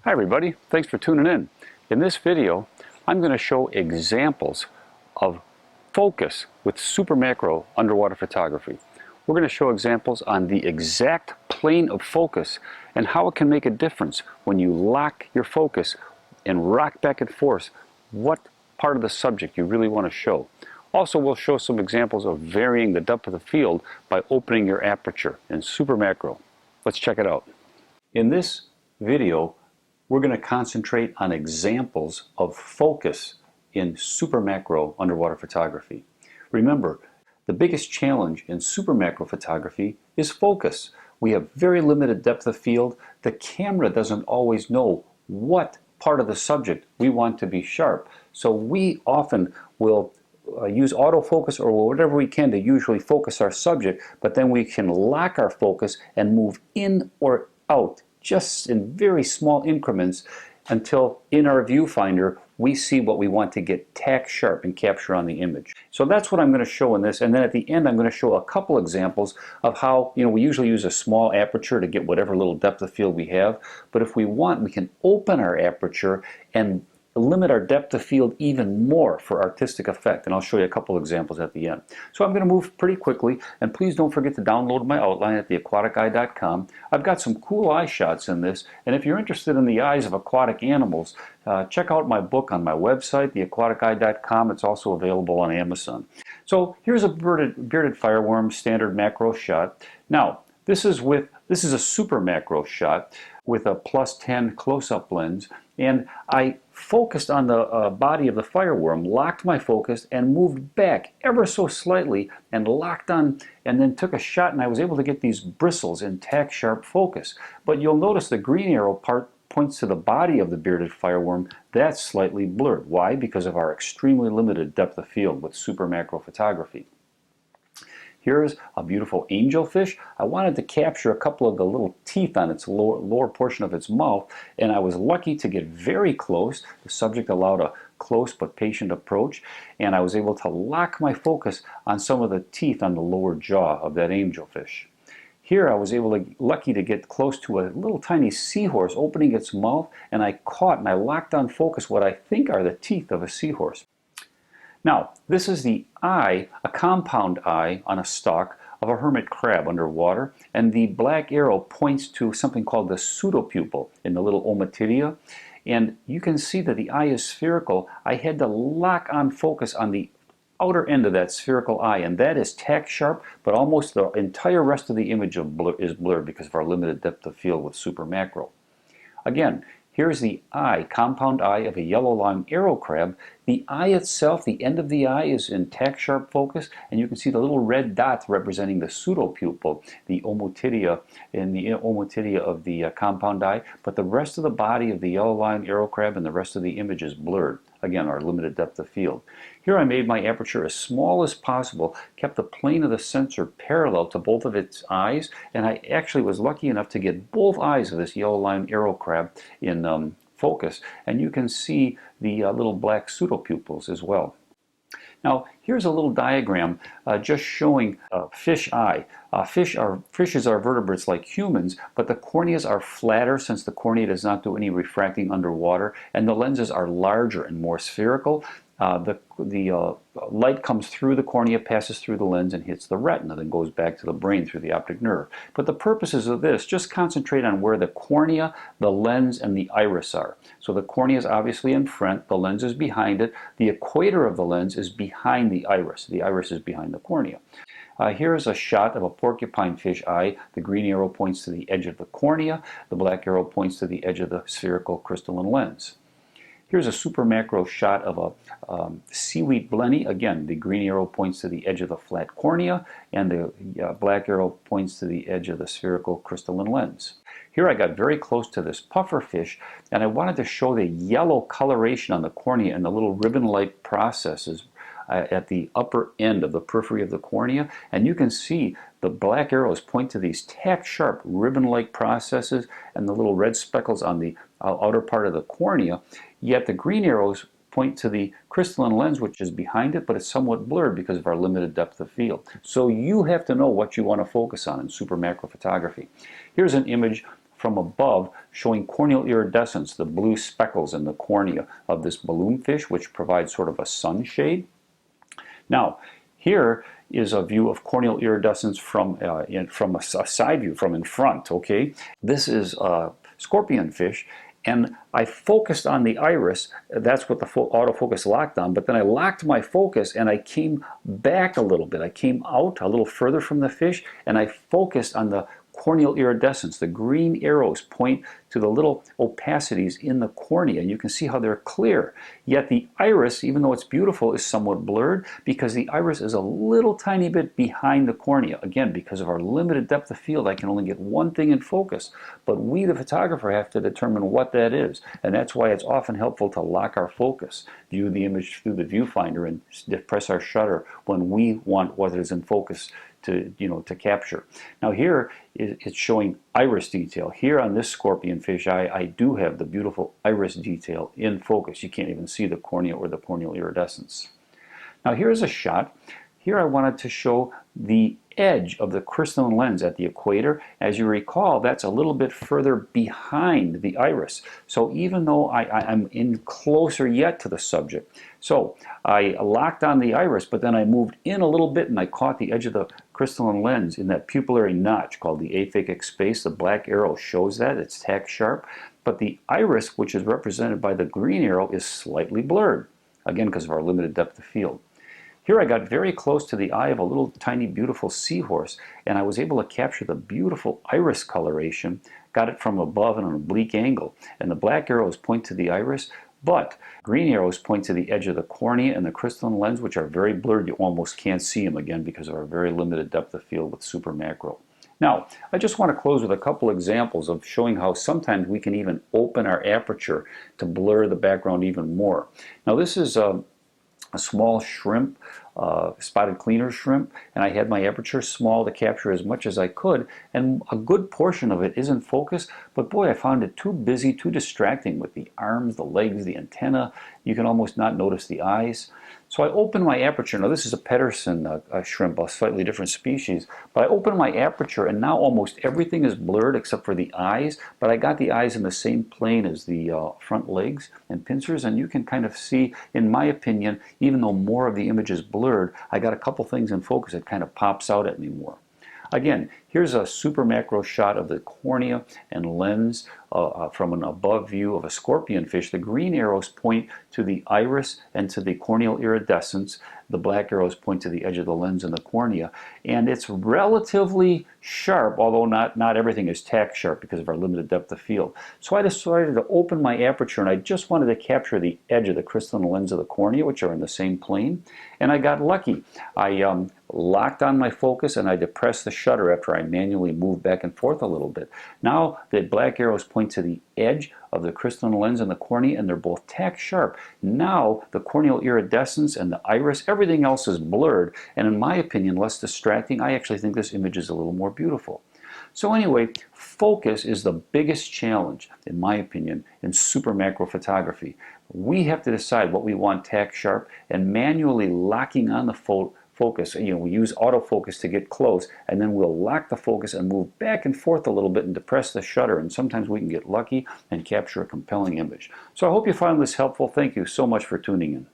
Hi everybody, thanks for tuning in. In this video, I'm going to show examples of focus with super macro underwater photography. We're going to show examples on the exact plane of focus and how it can make a difference when you lock your focus and rock back and forth what part of the subject you really want to show. Also, we'll show some examples of varying the depth of the field by opening your aperture in super macro. Let's check it out. In this video, we're going to concentrate on examples of focus in super macro underwater photography. Remember, the biggest challenge in super macro photography is focus. We have very limited depth of field. The camera doesn't always know what part of the subject we want to be sharp. So we often will use autofocus or whatever we can to usually focus our subject, but then we can lock our focus and move in or out just in very small increments until in our viewfinder we see what we want to get tack sharp and capture on the image. So that's what I'm going to show in this, and then at the end I'm going to show a couple examples of how, we usually use a small aperture to get whatever little depth of field we have, but if we want, we can open our aperture and limit our depth of field even more for artistic effect, and I'll show you a couple examples at the end. So I'm going to move pretty quickly, and please don't forget to download my outline at theaquaticeye.com. I've got some cool eye shots in this, and if you're interested in the eyes of aquatic animals, check out my book on my website, theaquaticeye.com. It's also available on Amazon. So here's a bearded fireworm standard macro shot. Now, this is a super macro shot with a +10 close-up lens, and I focused on the body of the fireworm, locked my focus, and moved back ever so slightly and locked on, and then took a shot, and I was able to get these bristles in tack sharp focus. But you'll notice the green arrow part points to the body of the bearded fireworm. That's slightly blurred. Why? Because of our extremely limited depth of field with super macro photography. Here's a beautiful angelfish. I wanted to capture a couple of the little teeth on its lower portion of its mouth, and I was lucky to get very close. The subject allowed a close but patient approach, and I was able to lock my focus on some of the teeth on the lower jaw of that angelfish. Here I was lucky to get close to a little tiny seahorse opening its mouth, and I caught and I locked on focus what I think are the teeth of a seahorse. Now, this is the eye, a compound eye on a stalk of a hermit crab underwater, and the black arrow points to something called the pseudopupil in the little ommatidia, and you can see that the eye is spherical. I had to lock on focus on the outer end of that spherical eye, and that is tack sharp, but almost the entire rest of the image is blurred because of our limited depth of field with super macro. Again, here's the eye, compound eye of a yellow line arrow crab. The eye itself, the end of the eye, is in tack sharp focus, and you can see the little red dots representing the pseudopupil, the ommatidia, in the ommatidia of the compound eye, but the rest of the body of the yellow line arrow crab and the rest of the image is blurred. Again, our limited depth of field. Here I made my aperture as small as possible, kept the plane of the sensor parallel to both of its eyes, and I actually was lucky enough to get both eyes of this yellow line arrow crab in focus, and you can see the little black pseudopupils as well. Now, here's a little diagram just showing a fish eye. Fishes are vertebrates like humans, but the corneas are flatter since the cornea does not do any refracting underwater, and the lenses are larger and more spherical. The light comes through the cornea, passes through the lens, and hits the retina, then goes back to the brain through the optic nerve. But the purposes of this, just concentrate on where the cornea, the lens, and the iris are. So the cornea is obviously in front, the lens is behind it, the equator of the lens is behind the iris is behind the cornea. Here's a shot of a porcupine fish eye. The green arrow points to the edge of the cornea, the black arrow points to the edge of the spherical crystalline lens. Here's a super macro shot of a seaweed blenny. Again, the green arrow points to the edge of the flat cornea, and the black arrow points to the edge of the spherical crystalline lens. Here I got very close to this puffer fish, and I wanted to show the yellow coloration on the cornea and the little ribbon-like processes at the upper end of the periphery of the cornea, and you can see the black arrows point to these tack sharp ribbon-like processes and the little red speckles on the outer part of the cornea, yet the green arrows point to the crystalline lens, which is behind it, but it's somewhat blurred because of our limited depth of field. So you have to know what you want to focus on in super macro photography. Here's an image from above showing corneal iridescence, the blue speckles in the cornea of this balloonfish, which provides sort of a sunshade. Now, here is a view of corneal iridescence from a side view, from in front, okay? This is a scorpion fish, and I focused on the iris. That's what the autofocus locked on, but then I locked my focus and I came back a little bit. I came out a little further from the fish and I focused on the corneal iridescence. The green arrows point to the little opacities in the cornea, and you can see how they're clear. Yet the iris, even though it's beautiful, is somewhat blurred because the iris is a little tiny bit behind the cornea. Again, because of our limited depth of field, I can only get one thing in focus, but we, the photographer, have to determine what that is, and that's why it's often helpful to lock our focus, view the image through the viewfinder, and depress our shutter when we want what is in focus to capture. Now here it's showing iris detail. Here on this scorpion fish eye, I do have the beautiful iris detail in focus. You can't even see the cornea or the corneal iridescence. Now here's a shot. Here I wanted to show the edge of the crystalline lens at the equator. As you recall, that's a little bit further behind the iris. So even though I'm in closer yet to the subject, so I locked on the iris, but then I moved in a little bit and I caught the edge of the crystalline lens in that pupillary notch called the aphakic space. The black arrow shows that. It's tack sharp. But the iris, which is represented by the green arrow, is slightly blurred, again because of our limited depth of field. Here I got very close to the eye of a little tiny beautiful seahorse, and I was able to capture the beautiful iris coloration, got it from above and on an oblique angle. And the black arrows point to the iris, but green arrows point to the edge of the cornea and the crystalline lens, which are very blurred. You almost can't see them, again, because of our very limited depth of field with super macro. Now, I just want to close with a couple examples of showing how sometimes we can even open our aperture to blur the background even more. Now, this is a small shrimp, spotted cleaner shrimp, and I had my aperture small to capture as much as I could, and a good portion of it is in focus, but boy, I found it too busy, too distracting with the arms, the legs, the antenna. You can almost not notice the eyes. So I opened my aperture. Now this is a Pettersen shrimp, a slightly different species, but I opened my aperture and now almost everything is blurred except for the eyes, but I got the eyes in the same plane as the front legs and pincers, and you can kind of see, in my opinion, even though more of the image is blurred, I got a couple things in focus that kind of pops out at me more. Again, here's a super macro shot of the cornea and lens from an above view of a scorpion fish. The green arrows point to the iris and to the corneal iridescence. The black arrows point to the edge of the lens and the cornea. And it's relatively sharp, although not everything is tack sharp because of our limited depth of field. So I decided to open my aperture, and I just wanted to capture the edge of the crystalline lens of the cornea, which are in the same plane. And I got lucky. I locked on my focus and I depressed the shutter after I manually moved back and forth a little bit. Now the black arrows point to the edge of the crystalline lens and the cornea, and they're both tack sharp. Now the corneal iridescence and the iris, everything else is blurred, and in my opinion less distracting. I actually think this image is a little more beautiful. So anyway, focus is the biggest challenge, in my opinion, in super macro photography. We have to decide what we want tack sharp, and manually locking on the focus. We use autofocus to get close, and then we'll lock the focus and move back and forth a little bit and depress the shutter, and sometimes we can get lucky and capture a compelling image. So I hope you found this helpful. Thank you so much for tuning in.